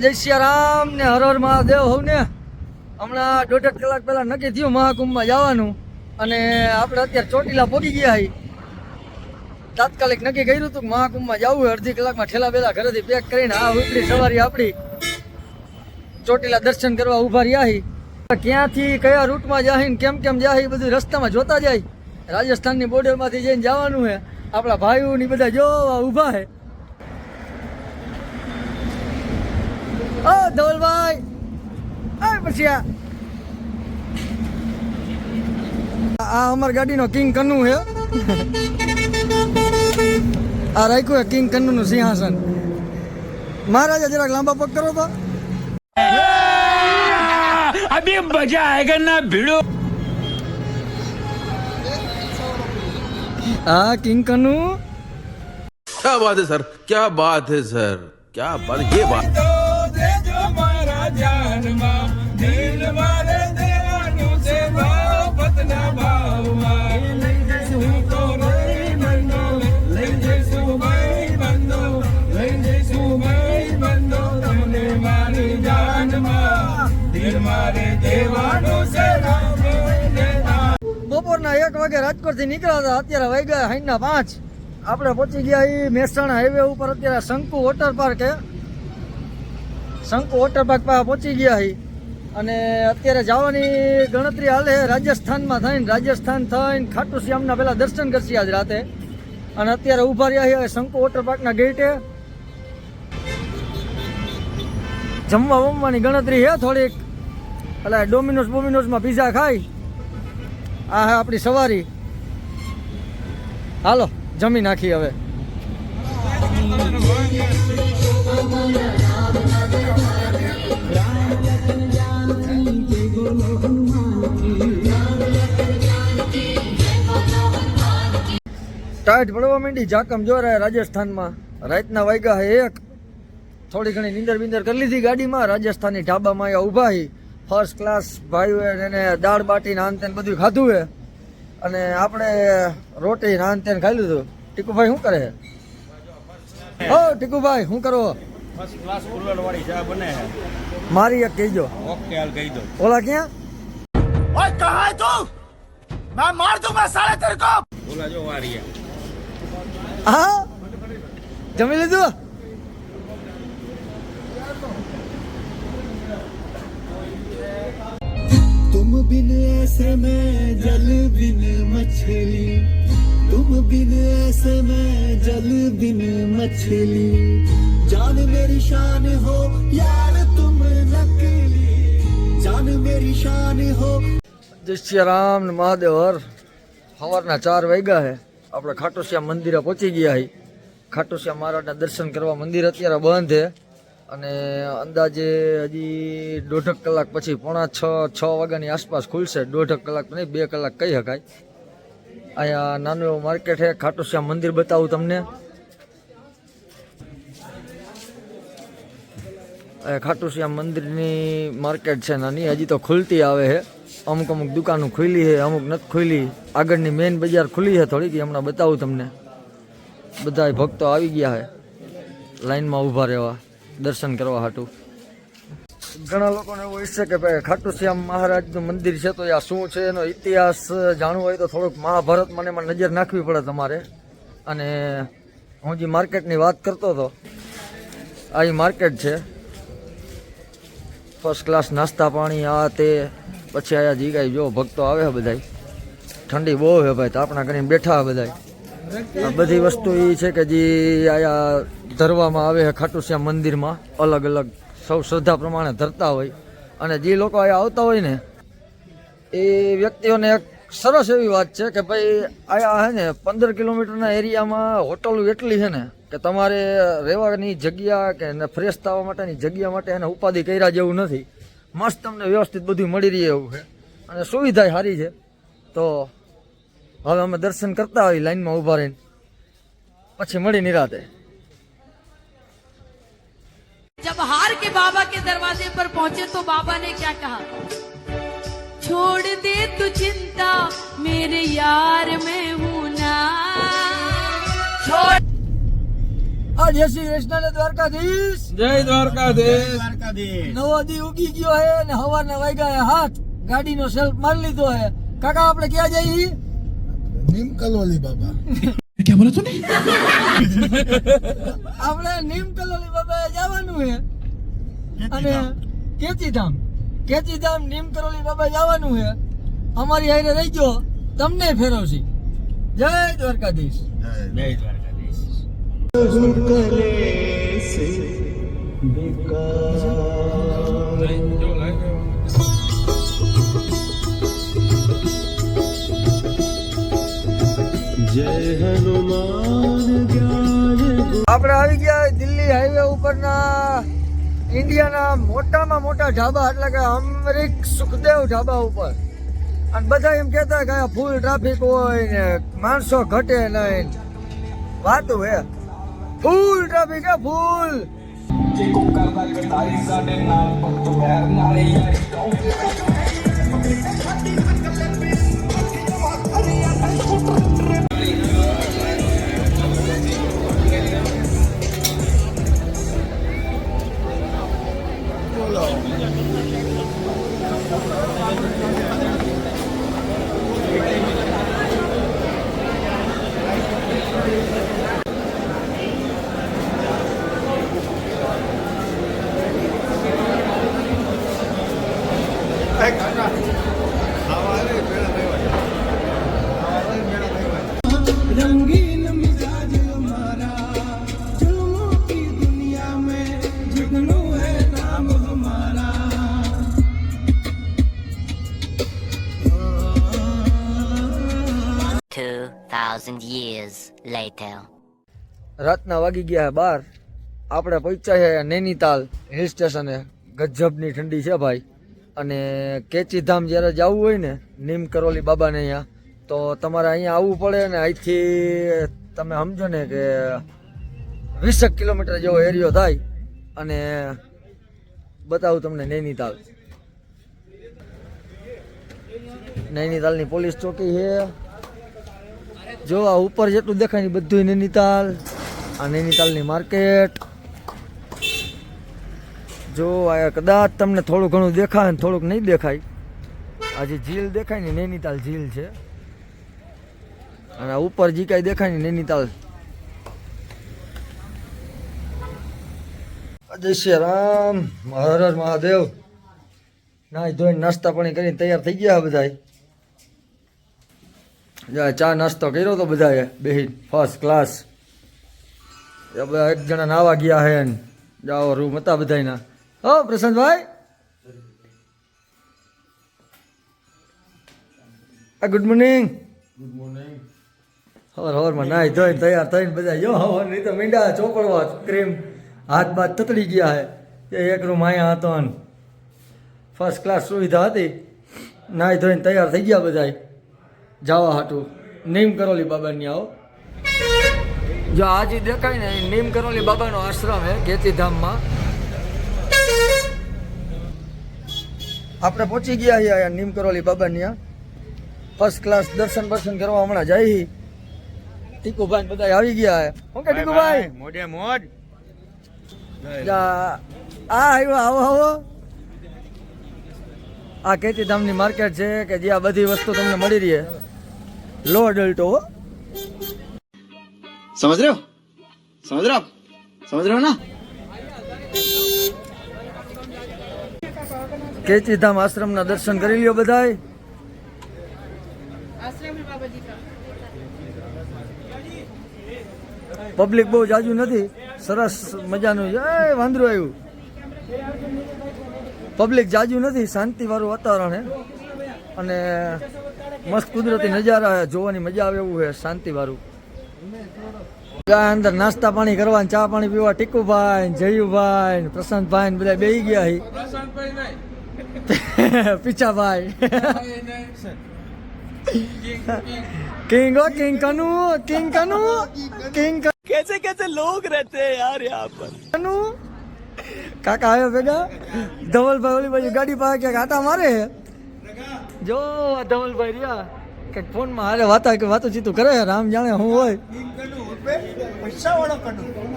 જય સિયારામ ને હર હર મહાદેવ હોવ ને. હમણાં 1.5 કલાક પહેલા નક્કી થયું મહાકુંભમાં જવાનું અને આપણે અત્યારે ચોટીલા પહોંચી ગયા હી. તાત્કાલિક નક્કી કર્યું હતું કે મહાકુંભમાં જવું હોય. અડધી કલાકમાં ઠેલા બેલા ઘરેથી પેક કરીને આ ઉપડી સવારી આપણી ચોટીલા દર્શન કરવા ઊભા રહ્યા હી. ક્યાંથી કયા રૂટમાં જાય કેમ કેમ જાય બધું રસ્તામાં જોતા જાય. રાજસ્થાનની બોર્ડરમાંથી જઈને જવાનું છે. આપણા ભાઈઓ ની બધા જોવા ઊભા છે. ઓ ધવલભાઈ પછી આ અમારી ગાડીનો કિંગ કન્નુ છે. આ રાખ્યું છે કિંગ કન્નુ નું સિંહાસન. મહારાજા જરાક લાંબા પગ કરો તો अभी मजा आएगा ना भिड़ो. हाँ किंग कन्नू क्या बात है सर, क्या बात है सर, क्या बात ये बात. બપોરના 1 વાગે રાજકોટ થી નીકળ્યા હતા. અત્યારે વાગ્યા 5:30. આપણે પહોંચી ગયા એ મહેસાણા હાઈવે ઉપર. અત્યારે શંકુ વોટર પાર્ક હે. શંકુ વોટર પાર્ક પાસે પહોંચી ગયા હી અને અત્યારે જવાની ગણતરી હાલે રાજસ્થાનમાં થઈને ખાટુ શ્યામના પેલા દર્શન કરશી આજ રાતે. અને અત્યારે ઊભા રહ્યા છે શંકુ વોટર પાર્કના ગેટે. જમવાની ગણતરી છે થોડીક. એટલે ડોમિનોઝમાં પીઝા ખાઈ. આ હે આપણી સવારી. હાલો જમી નાખી હવે. ટાઈટ પડવા માંડી. જાકમ જોરાય રાજસ્થાનમાં. રાતના વાગ્યા હે 1. થોડી ઘણી નીંદર બીંદર કરી લીધી ગાડીમાં. રાજસ્થાની ઢાબામાં અહીંયા ઊભા હી. ફર્સ્ટ ક્લાસ ભાઈઓ એને દાળ બાટી નાન તેન બધું ખાધું છે. અને આપણે રોટી નાન તેન ખાઈ લીધું. ટીકુભાઈ શું કરે? ઓ ટીકુભાઈ શું કરો? ફર્સ્ટ ક્લાસ કુલર વાળી ચા બને છે. મારી એક કહીજો. ઓકે હાલ કહી દો. ઓલા ક્યાં? ઓય કહાं है तू? मैं मार दूंगा साले तेरे को. ઓલા જો વારી હા જમી લીધું? तुम बिन ऐसे में जल बिन मछली, तुम बिन ऐसे में जल बिन मछली, जान मेरी शान हो यार तुम नकली, जान मेरी शान हो. જય શ્રી રામ ને મહાદેવ હર. સવારના 4 વાગ્યા છે. આપણે ખાટુ શ્યામ મંદિરે પહોંચી ગયા હી. ખાટુ શ્યામ મહારાજના દર્શન કરવા. મંદિર અત્યારે બંધ છે અને અંદાજે હજી 1.5 કલાક પછી 5:45 વાગ્યાની આસપાસ ખુલશે. 1.5 કલાક નહીં 2 કલાક કહી શકાય. અહીંયા નાનું એવું માર્કેટ છે. ખાટુ શ્યામ મંદિર બતાવું તમને. ખાટુ શ્યામ મંદિરની માર્કેટ છે નાની. હજી તો ખુલતી આવે છે. અમુક દુકાનો ખુલી છે, અમુક નથી ખુલી. આગળની મેઇન બજાર ખુલી છે થોડીક. હમણાં બતાવું તમને. બધા ભક્તો આવી ગયા છે લાઈનમાં ઊભા રહેવા દર્શન કરવા હાટું. ઘણા લોકોને એવું ઈચ્છે કે ભાઈ ખાટુ શ્યામ મહારાજનું મંદિર છે તો આ શું છે, એનો ઇતિહાસ જાણવો હોય તો થોડુંક મહાભારતમાં એમાં નજર નાખવી પડે તમારે. અને હું જે માર્કેટની વાત કરતો હતો, આ માર્કેટ છે. ફર્સ્ટ ક્લાસ નાસ્તા પાણી આ તે. પછી આયા જી કાંઈ જો ભક્તો આવે છે બધા. ઠંડી બહુ છે ભાઈ. તાપણા કરીને બેઠા બધા. આ બધી વસ્તુ એ છે કે જે આયા ધરવામાં આવે છે ખાટુ શ્યામ મંદિરમાં. અલગ અલગ સૌ શ્રદ્ધા પ્રમાણે ધરતા હોય. અને જે લોકો અહીંયા આવતા હોય ને એ વ્યક્તિઓને એક સરસ એવી વાત છે કે ભાઈ આયા છે ને 15 કિલોમીટરના એરિયામાં હોટલો એટલી છે ને કે તમારે રહેવાની જગ્યા કે ફ્રેશ થવા માટેની જગ્યા માટે એને ઉપાધિ કર્યા જેવું નથી. મસ્ત તમને વ્યવસ્થિત બધું મળી રહે એવું છે અને સુવિધા સારી છે. તો હવે અમે દર્શન કરતા હોય લાઈનમાં ઊભા રહીને. પછી મળી નિરાતે. जब हार के बाबा के दरवाजे पर पहुंचे तो बाबा ने क्या कहा? छोड़ दे तू चिंता मेरे यार मैं हूं ना. छोड़ જય શ્રી કૃષ્ણ ને દ્વારકાધીશ. जय द्वारकाधीश. નવો દી ઉગી ગયો હે ને હવારના વાગ્યા હાથ ગાડીનો સેલ્ફ મારી લીધો હે. કાકા આપણે ક્યાં જઈએ? નીમ કલોલી બાબા. આપણે નીમ કલોલી બાબા જવાનું હે અને કેચીધામ નીમ કલોલી બાબા જવાનું હે. અમારી હારે રહી ગયો, તમને ફેરવશી. જય દ્વારકાધીશ. જય દ્વારકાધીશ. આપણે આવી ગયા દિલ્હી હાઈવે ઉપરના ઇન્ડિયાના મોટામાં મોટા ઢાબા એટલે કે અમરીક સુખદેવ ઢાબા ઉપર. અને બધા એમ કહેતા કે ફૂલ ટ્રાફિક હોય ને માણસો ઘટે નહીં. વાતું હે ફૂલ ટ્રાફિક હે ફૂલ. रंगीन मिजाज हमारा जुल्मों की दुनिया में जुगनू है नाम हमारा. 2,000 years later. રાતના વાગી ગયા 12. આપણે પહોંચ્યા છે નૈનીતાલ હિલ સ્ટેશને. ગજબની ઠંડી છે ભાઈ. અને કેચીધામ જ્યારે જવું હોય ને નીમ કરોલી બાબાને અહીંયા, તો તમારે અહીંયા આવવું પડે ને. અહીંથી તમે સમજો ને કે 20 કિલોમીટર જેવો એરિયો થાય. અને બતાવું તમને નૈનીતાલ. નૈનીતાલની પોલીસ ચોકી છે. જો આ ઉપર જેટલું દેખાય ને બધું નૈનીતાલ. આ નૈનીતાલની માર્કેટ જો. આ કદાચ તમને થોડું ઘણું દેખાય ને થોડુંક નહીં દેખાય. આ જે ઝીલ દેખાય ને નૈનીતાલ ઝીલ છે. અને ઉપર જે કાંઈ દેખાય ને નૈનીતાલ. જય શ્રી રામ, હર હર મહાદેવ. નાઈ ધોઈને નાસ્તા પાણી કરીને તૈયાર થઈ ગયા બધાય. ચા નાસ્તો કર્યો તો બધાએ બેહી ફર્સ્ટ ક્લાસ. એક જણા નાવા ગયા હે ને જાઓ રૂમ હતા બધાના. હો Prashantbhai, good morning. Good morning. હવારમાં નાઈ ધોઈને તૈયાર થઈને બધા જો હવાર નહીં તો મીંડા ચોપડવા ક્રીમ હાથ બાથ તતડી ગયા હે. એક રૂમ અહીંયા હતો ને ફર્સ્ટ ક્લાસ સુવિધા હતી. નાઈ ધોઈને તૈયાર થઈ ગયા બધા જવા હાટું નીમ કરોલી બાબાની. આવો જો આજે દેખાય ને નીમ કરોલી બાબાનો આશ્રમ હે કેચીધામમાં. આપણે પહોંચી ગયા છીએ નીમ કરોલી બાબાની. ફર્સ્ટ ક્લાસ દર્શન કરવા હમણાં જાય. ટીકુભાઈ બધા આવી ગયા હે. શું કે ટીકુભાઈ? મોઢે મોઢ. આવ્યો આવો. આ કેચીધામની માર્કેટ છે કે જ્યાં બધી વસ્તુ તમને મળી રહી. લો અડલ્ટો. समझ रहे हो ना. કેચીધામ આશ્રમના દર્શન કરી લ્યો બધાય. પબ્લિક બહુ જાજુ નથી. સરસ મજાનું વાંદરું આવ્યું. પબ્લિક જાજુ નથી. શાંતિવાળું વાતાવરણ છે અને મસ્ત કુદરતી નજારા જોવાની મજા આવે એવું છે. શાંતિવાળું. અંદર નાસ્તા પાણી કરવા, ચા પાણી પીવા ટીકુભાઈ, જયુભાઈ, પ્રશાંતભાઈ બધા બેસી ગયા. પીછાભાઈ किंग किंग कनू कैसे लोग रहते हैं यार यहाँ पर. कनू काका आयो बेटा. धवलभाई ओली बाजू गाड़ी पाके क्या आटा मारे जो धवलभाई रिया કે ફોન માં હારે વાતો ચીતું કરે. રામ જાણે હું હોય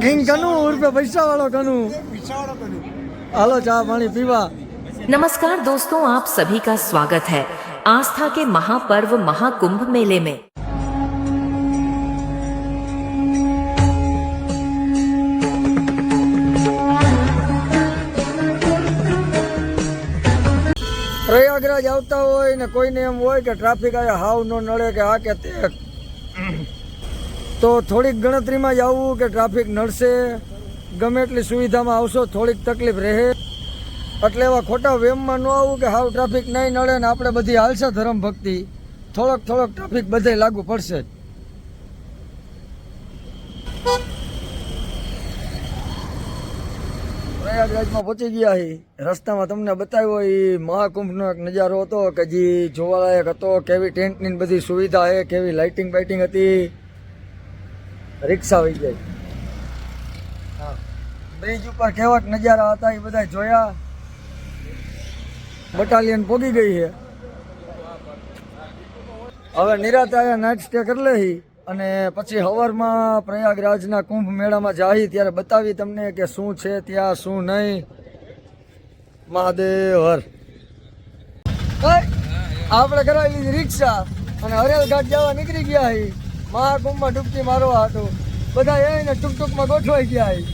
કિંગ કનુ ઉર્ફે પૈસા વાળો કનુ હાલો ચા પાણી પીવા नमस्कार दोस्तों, आप सभी का स्वागत है आस्था के महापर्व महाकुंभ मेले में। પ્રયાગરાજ આવતા હોય ને કોઈને એમ હોય કે ટ્રાફિક આ હાવ નો નડે કે આ કે તે, તો થોડીક ગણતરીમાં જ આવવું કે ટ્રાફિક નડશે. ગમે એટલી સુવિધામાં આવશો થોડીક તકલીફ રહે, એટલે એવા ખોટા વેમમાં ન આવવું કે હાવ ટ્રાફિક નહીં નડે ને આપણે બધી હાલશે ધર્મ ભક્તિ. થોડોક ટ્રાફિક બધે લાગુ પડશે જ. પ્રયાગરાજમાં પહોંચી ગયા હી. રસ્તામાં તમને બતાવ્યો એ મહાકુંભનો એક નજારો હતો કે જે જોવાલાયક હતો. કેવી ટેન્ટની બધી સુવિધા છે, કેવી લાઇટિંગ બાઇટિંગ હતી. રિક્ષા વહી ગઈ. હા, બ્રિજ ઉપર કેવાક નજારા હતા એ બધા જોયા. બટાલિયન પોગી ગઈ છે. હવે નિરાતે આયા નાઇટ સ્ટે કરી લેહી અને પછી સવારમાં પ્રયાગરાજના કુંભ મેળામાં જાહી ત્યારે બતાવી તમને કે શું છે ત્યાં શું નહીં. મહાદેવ હર. આપણે કરાવી લીધી રિક્ષા અને હરેલ ઘાટ જવા નીકળી ગયા હી. મહાકુંભમાં ડૂબકી મારવા હતું. બધા એને ટૂંકમાં ગોઠવાઈ ગયા હી.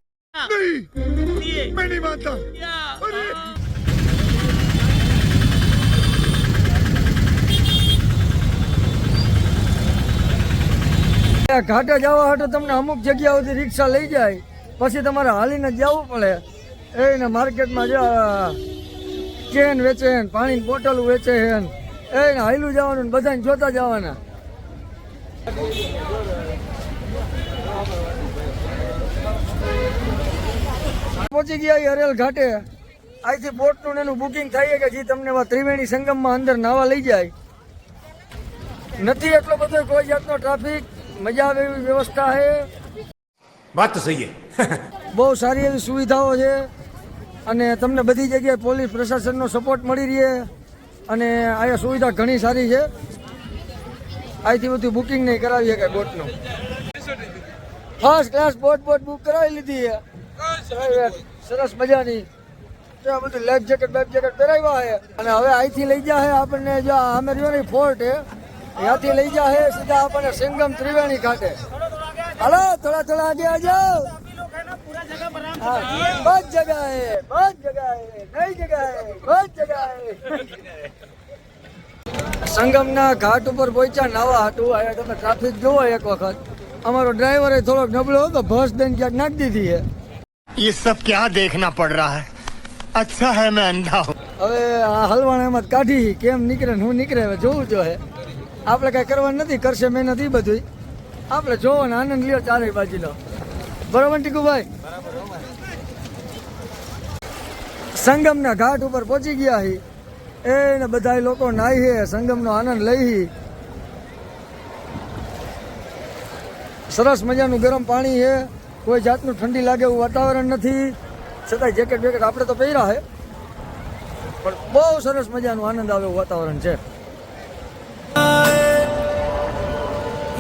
ઘાટે જવા હાટો તમને અમુક જગ્યાઓથી રિક્ષા લઈ જાય, પછી તમારે હાલીને જવું પડે. એને માર્કેટમાં કેન વેચે, પાણીની બોટલ વેચે, એને હાઈલું જવાનું ને બધાને જોતા જવાના. પહોંચી ગયા હરેલ ઘાટે. અહીંથી બોટનું એનું બુકિંગ થાય કે જે તમને ત્રિવેણી સંગમમાં અંદર નાવા લઈ જાય. નથી એટલો બધો કોઈ જાતનો ટ્રાફિક. મજા આવે એવી વ્યવસ્થા છે. बात तो सही है. બહુ સારી એવી સુવિધાઓ છે અને તમને બધી જગ્યાએ પોલીસ પ્રશાસનનો સપોર્ટ મળી રહે અને અહીંયા સુવિધા ઘણી સારી છે. અહીંથી બધું બુકિંગ નહીં કરાવી શકાય બોટનું. ફર્સ્ટ ક્લાસ બોટ બુક કરાવી લીધી છે. સરસ મજાની. ત્યાં બધું લાઈફ જેકેટ પહેરાવ્યા છે અને હવે અહીંથી લઈ જાય આપણને જો આમે રહ્યો ને ફોર્ટ છે, ત્યાંથી લઈ જાય સીધા આપણને સંગમ ત્રિવેણી ઘાટે. હાલો થોડા આગે આ જાઓ. बहुत जगह है, नई जगह है, बहुत जगह है. સંગમના ઘાટ ઉપર પહોંચ્યા નાવા હાટું. આયા તમે ટ્રાફિક જોવો એક વખત. અમારો ડ્રાઈવર થોડોક નબળો હતો, ભસ દઈને ક્યાંક નાખી દીધી છે. ये सब क्या देखना पड़ रहा है. अच्छा है मैं अंधा हूँ. હવે આ હલવાણ એમાં જ કાઢી કેમ નીકળે ને હું નીકળે હવે જોવું જોઈએ. આપણે કઈ કરવાનું નથી, કરશે મહેનત એ બધું. આપણે જોવો ને આનંદ લ્યો ચારે બાજુનો. બરોબર ટીકુભાઈ? સંગમના ઘાટ ઉપર પહોંચી ગયા હી. એને બધા લોકો નાહી હે, સંગમનો આનંદ લઈ. સરસ મજાનું ગરમ પાણી છે. કોઈ જાતનું ઠંડી લાગે એવું વાતાવરણ નથી. છતાંય જેકેટ બેકેટ આપણે તો પહેર્યા છે, પણ બહુ સરસ મજાનું આનંદ આવે એવું વાતાવરણ છે.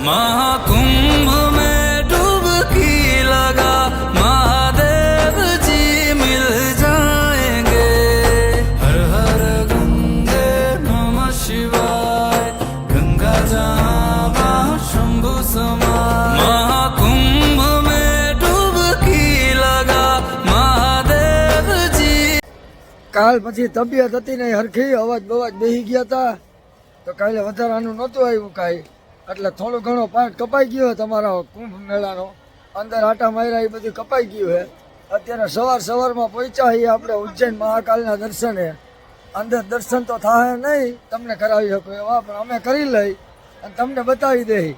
महाकुंभ में डुबकी लगा महादेव जी मिल जाएंगे. हर हर गंगे नमः शिवाय. गंगा जहाँ शंभु समा. महाकुंभ में डुबकी लगा महादेव जी. કાલ પછી તબિયત હતી ને હરખી, અવાજ બવાજ બેસી ગયા હતા તો કાલે વધારાનું નહોતું આવ્યું કાંઈ. એટલે થોડો ઘણો પાર્ટ કપાઈ ગયો તમારા કુંભ મેળાનો. અંદર આટા માર્યા એ બધું કપાઈ ગયું છે. અત્યારે સવારમાં પહોંચ્યા છીએ આપણે ઉજ્જૈન મહાકાલના દર્શને. અંદર દર્શન તો થાય નહીં તમને કરાવી શકો એવા, પણ અમે કરી લઈ અને તમને બતાવી દઈ.